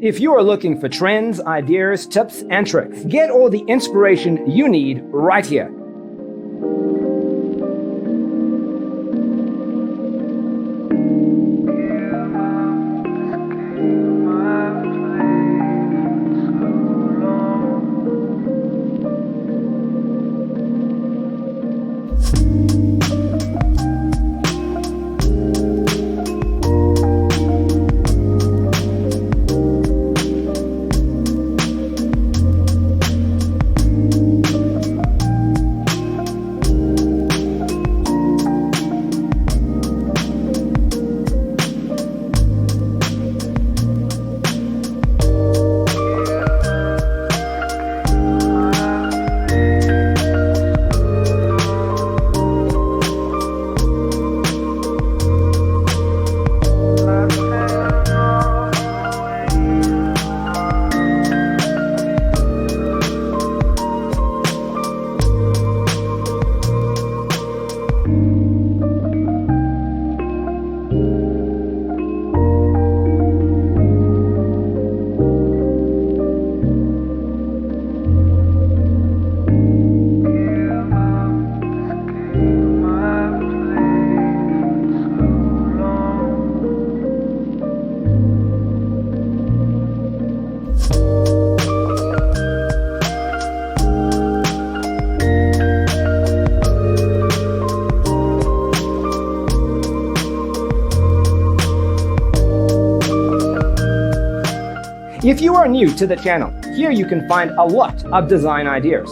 If you are looking for trends, ideas, tips, and tricks, get all the inspiration you need right here. If you are new to the channel, here you can find a lot of design ideas.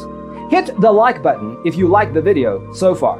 Hit the like button if you like the video so far.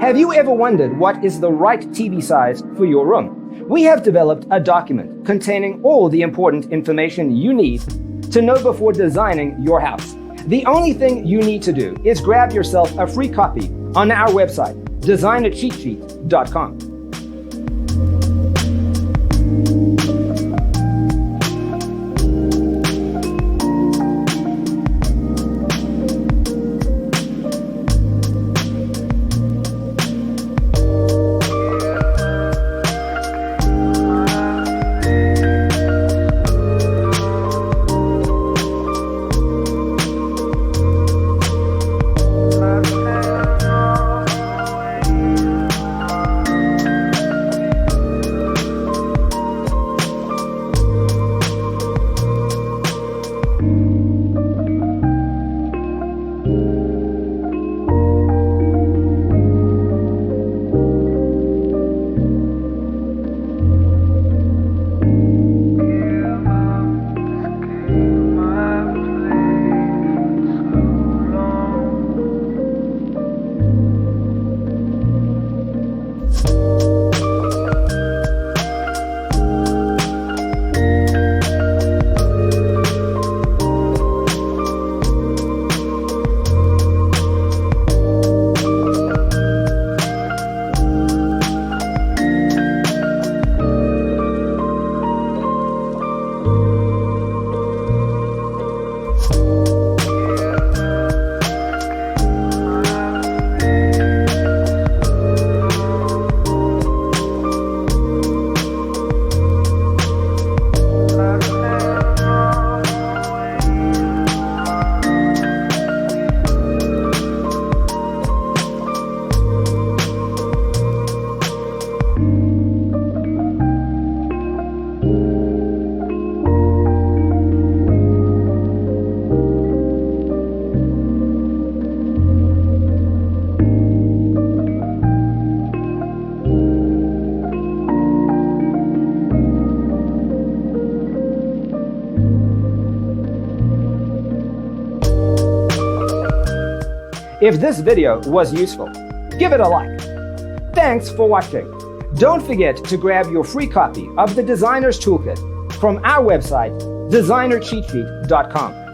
Have you ever wondered what is the right TV size for your room? We have developed a document containing all the important information you need to know before designing your house. The only thing you need to do is grab yourself a free copy on our website, designacheatsheet.com. If this video was useful, give it a like. Thanks for watching. Don't forget to grab your free copy of the Designer's Toolkit from our website, designercheatsheet.com.